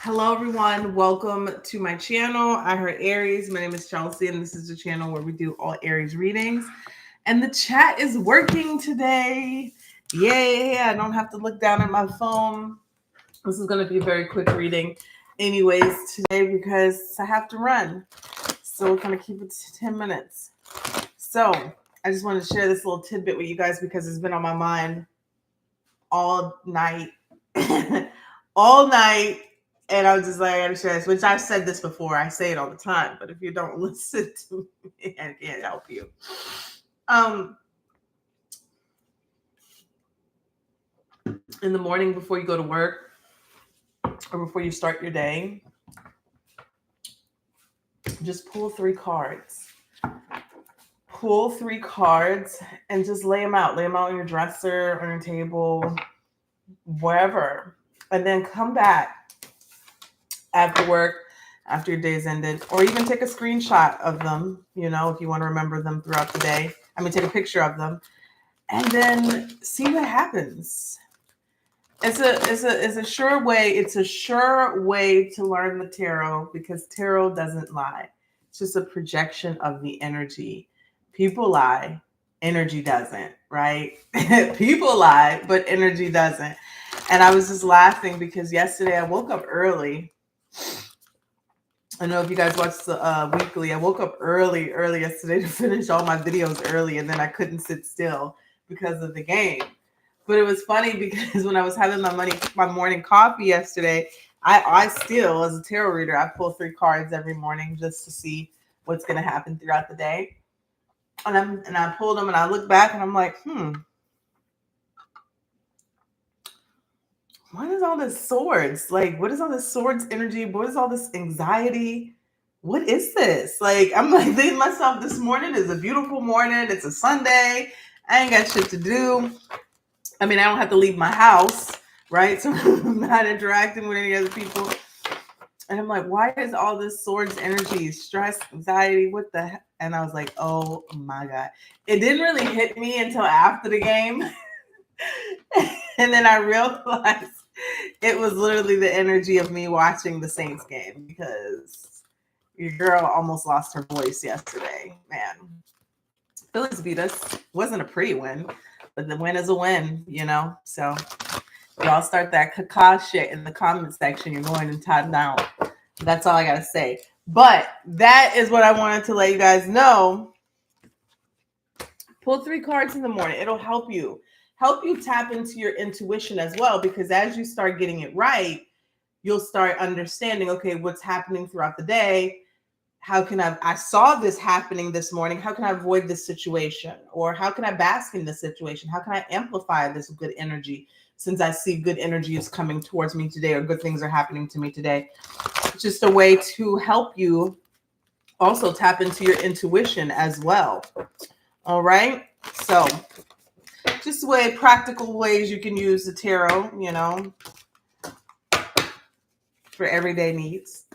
Hello, everyone. Welcome to my channel. I heard Aries. My name is Chelsea, and this is the channel where we do all Aries readings. And the chat is working today. Yay! I don't have to look down at my phone. This is going to be a very quick reading, anyways, today because I have to run. So we're going to keep it to 10 minutes. So I just wanted to share this little tidbit with you guys because it's been on my mind all night. all night. And I was just like, I gotta share this, which I've said this before. I say it all the time, but if you don't listen to me, I can't help you. In the morning before you go to work or before you start your day, just pull three cards. Pull three cards and just lay them out. Lay them out on your dresser, on your table, wherever. And then come back after work, after your day's ended, or even take a screenshot of them, if you want to remember them throughout the day. Take a picture of them and then see what happens. It's a sure way. It's a sure way to learn the tarot because tarot doesn't lie. It's just a projection of the energy. People lie, energy doesn't, right? People lie, but energy doesn't. And I was just laughing because yesterday I woke up early. I know if you guys watched the weekly, I woke up early yesterday to finish all my videos early, and then I couldn't sit still because of the game. But it was funny because when I was having my morning coffee yesterday, I still, as a tarot reader, I pull three cards every morning just to see what's going to happen throughout the day. And I pulled them and I look back and I'm like, what is all this swords? Like, what is all this swords energy? What is all this anxiety? What is this? Like, I'm like thinking to myself, this morning is a beautiful morning. It's a Sunday. I ain't got shit to do. I don't have to leave my house, right? So I'm not interacting with any other people. And I'm like, why is all this swords energy, stress, anxiety? What the heck? And I was like, oh my God. It didn't really hit me until after the game. And then I realized it was literally the energy of me watching the Saints game because your girl almost lost her voice yesterday. Man, Phillies beat us. It wasn't a pretty win, but the win is a win, So y'all start that caca shit in the comment section. You're going to top down. That's all I got to say. But that is what I wanted to let you guys know. Pull three cards in the morning. It'll help you tap into your intuition as well, because as you start getting it right, you'll start understanding, okay, what's happening throughout the day. How can I saw this happening this morning. How can I avoid this situation? Or how can I bask in this situation? How can I amplify this good energy since I see good energy is coming towards me today or good things are happening to me today? It's just a way to help you also tap into your intuition as well. All right. So just practical ways you can use the tarot, for everyday needs,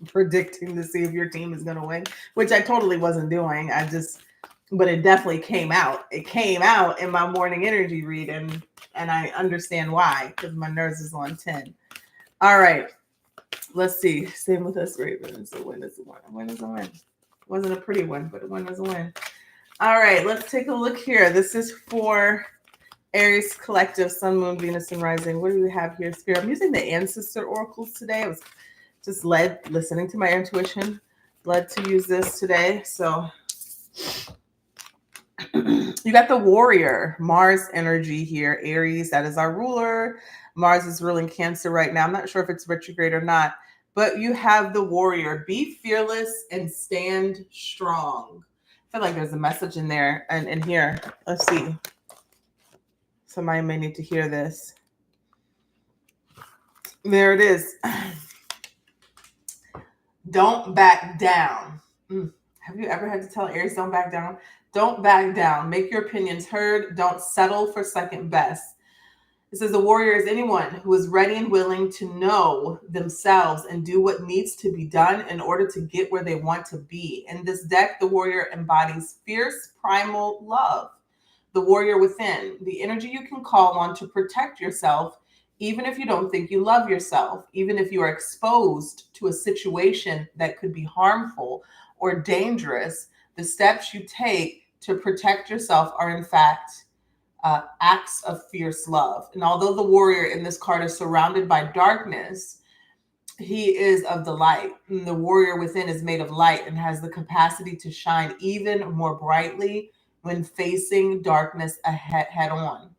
predicting to see if your team is going to win, which I totally wasn't doing. But it definitely came out. It came out in my morning energy read, and I understand why, because my nerves is on 10. All right. Let's see. Same with us, Ravens. A win is a win. A win is a win. Wasn't a pretty win, but a win is a win. All right. Let's take a look here. This is for Aries Collective, Sun, Moon, Venus, and Rising. What do we have here, Spirit? I'm using the Ancestor Oracles today. I was just listening to my intuition, led to use this today. So you got the Warrior, Mars energy here. Aries, that is our ruler. Mars is ruling Cancer right now. I'm not sure if it's retrograde or not, but you have the Warrior. Be fearless and stand strong. I feel like there's a message in there and in here. Let's see. Somebody may need to hear this. There it is. Don't back down. Have you ever had to tell Aries, don't back down? Don't back down. Make your opinions heard. Don't settle for second best. It says the warrior is anyone who is ready and willing to know themselves and do what needs to be done in order to get where they want to be. In this deck, the warrior embodies fierce primal love. The warrior within, the energy you can call on to protect yourself Even if you don't think you love yourself, even if you are exposed to a situation that could be harmful or dangerous, the steps you take to protect yourself are, in fact, acts of fierce love. And although the warrior in this card is surrounded by darkness, he is of the light. And the warrior within is made of light and has the capacity to shine even more brightly when facing darkness head on.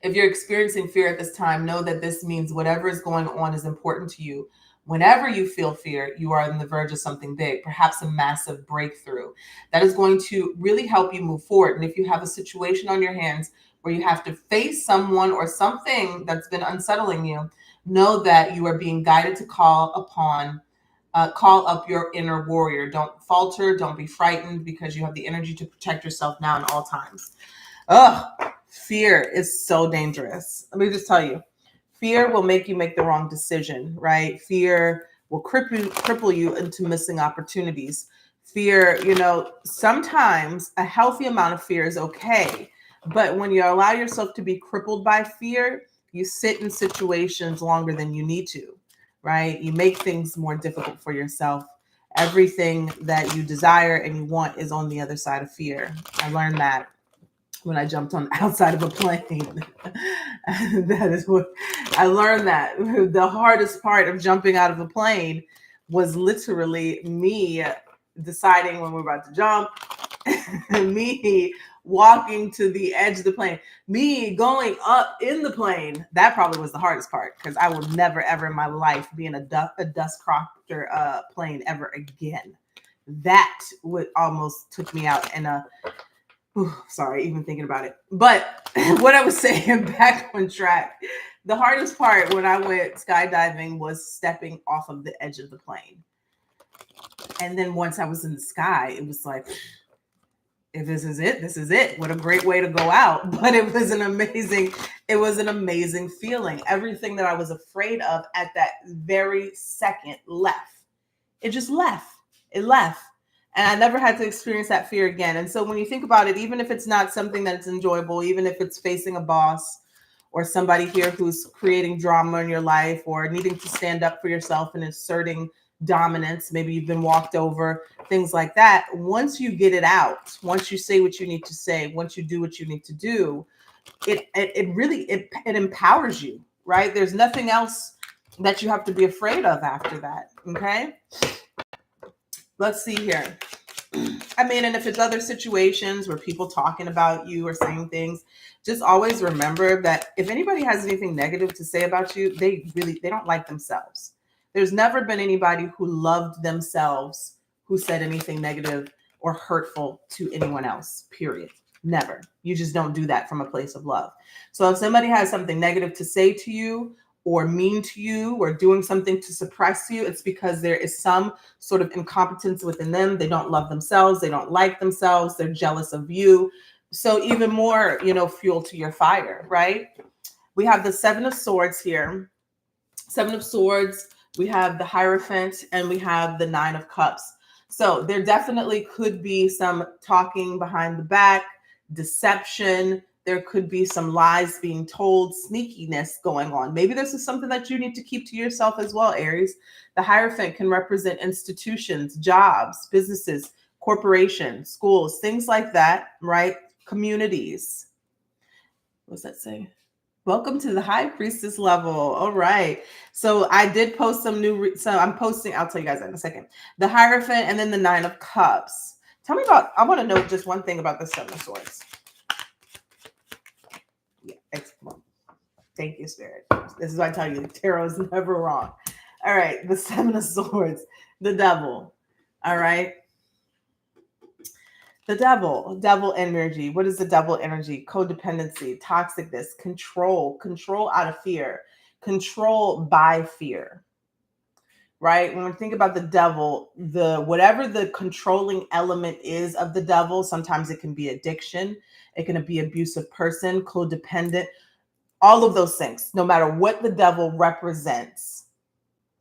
If you're experiencing fear at this time, know that this means whatever is going on is important to you. Whenever you feel fear, you are on the verge of something big, perhaps a massive breakthrough that is going to really help you move forward. And if you have a situation on your hands where you have to face someone or something that's been unsettling you, know that you are being guided to call up your inner warrior. Don't falter, don't be frightened, because you have the energy to protect yourself now and all times. Ugh, fear is so dangerous. Let me just tell you, fear will make you make the wrong decision, right? Fear will cripple you into missing opportunities. Fear, sometimes a healthy amount of fear is okay. But when you allow yourself to be crippled by fear, you sit in situations longer than you need to, right? You make things more difficult for yourself. Everything that you desire and you want is on the other side of fear. I learned that when I jumped on outside of a plane. That is what I learned, that the hardest part of jumping out of a plane was literally me deciding when we're about to jump, me walking to the edge of the plane, me going up in the plane. That probably was the hardest part, because I will never ever in my life be in a dust crofter plane ever again. That would almost took me out in a sorry, even thinking about it. But what I was saying, back on track, the hardest part when I went skydiving was stepping off of the edge of the plane. And then once I was in the sky, it was like, if this is it, this is it. What a great way to go out. But it was an amazing feeling. Everything that I was afraid of at that very second left. It just left. It left. And I never had to experience that fear again. And so when you think about it, even if it's not something that's enjoyable, even if it's facing a boss or somebody here who's creating drama in your life, or needing to stand up for yourself and asserting dominance, maybe you've been walked over, things like that. Once you get it out, once you say what you need to say, once you do what you need to do, it really empowers you, right? There's nothing else that you have to be afraid of after that. Okay. Let's see here. I mean, and if it's other situations where people talking about you or saying things, just always remember that if anybody has anything negative to say about you, they don't like themselves. There's never been anybody who loved themselves who said anything negative or hurtful to anyone else, period. Never. You just don't do that from a place of love. So if somebody has something negative to say to you, or mean to you, or doing something to suppress you, it's because there is some sort of incompetence within them. They don't love themselves. They don't like themselves. They're jealous of you. So even more, fuel to your fire, right? We have the Seven of Swords here. Seven of Swords. We have the Hierophant, and we have the Nine of Cups. So there definitely could be some talking behind the back, deception. There could be some lies being told, sneakiness going on. Maybe this is something that you need to keep to yourself as well, Aries. The Hierophant can represent institutions, jobs, businesses, corporations, schools, things like that, right? Communities. What's that say? Welcome to the High Priestess level. All right. So I did post some new, so I'm posting, I'll tell you guys that in a second. The Hierophant and then the Nine of Cups. Tell me about, I want to know just one thing about the Seven of Swords. Yeah, excellent. Thank you, Spirit. This is what I tell you. Tarot is never wrong. All right. The Seven of Swords. The Devil. All right. The devil energy. What is the devil energy? Codependency, toxicness, control out of fear, control by fear, right? When we think about the devil, whatever the controlling element is of the devil, sometimes it can be addiction, it can be abusive person, codependent, all of those things. No matter what the devil represents,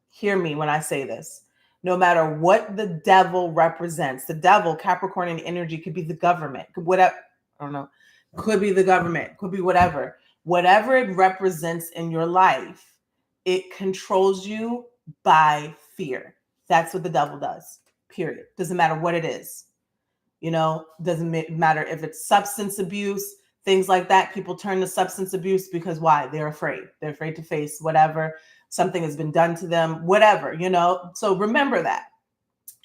hear me when I say this. No matter what the devil represents, the devil, Capricornian energy, could be the government, could whatever, I don't know, could be the government, could be whatever. Whatever it represents in your life, it controls you by fear. That's what the devil does, period. Doesn't matter what it is. Doesn't matter if it's substance abuse, things like that. People turn to substance abuse because why? They're afraid. They're afraid to face whatever, something has been done to them, whatever. So remember that.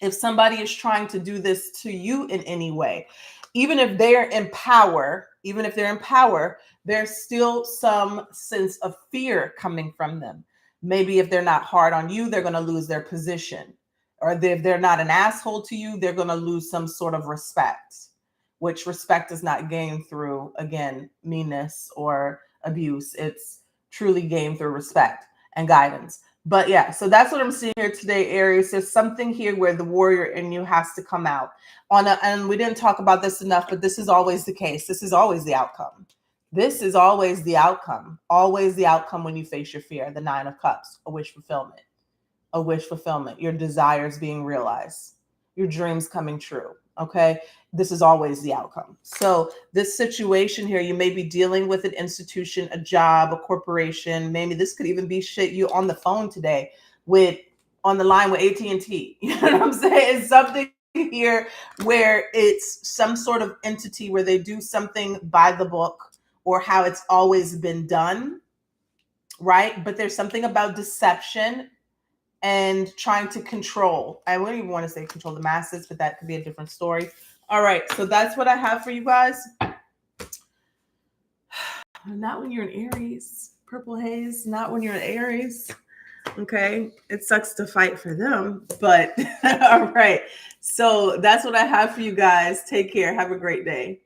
If somebody is trying to do this to you in any way, even if they're in power, there's still some sense of fear coming from them. Maybe if they're not hard on you, they're going to lose their position. Or if they're not an asshole to you, they're going to lose some sort of respect, which respect is not gained through, again, meanness or abuse. It's truly gained through respect and guidance. But yeah, so that's what I'm seeing here today, Aries. There's something here where the warrior in you has to come out and we didn't talk about this enough, but this is always the case. This is always the outcome. This is always the outcome. Always the outcome when you face your fear. The 9 of Cups, a wish fulfillment. A wish fulfillment. Your desires being realized. Your dreams coming true. Okay. This is always the outcome. So this situation here, you may be dealing with an institution, a job, a corporation. Maybe this could even be shit you on the phone today on the line with AT&T. You know what I'm saying? It's something here where it's some sort of entity where they do something by the book or how it's always been done, right? But there's something about deception and trying to control. I wouldn't even want to say control the masses, but that could be a different story. All right, so that's what I have for you guys. Not when you're in Aries, purple haze, not when you're in Aries. Okay, it sucks to fight for them, but all right. So that's what I have for you guys. Take care. Have a great day.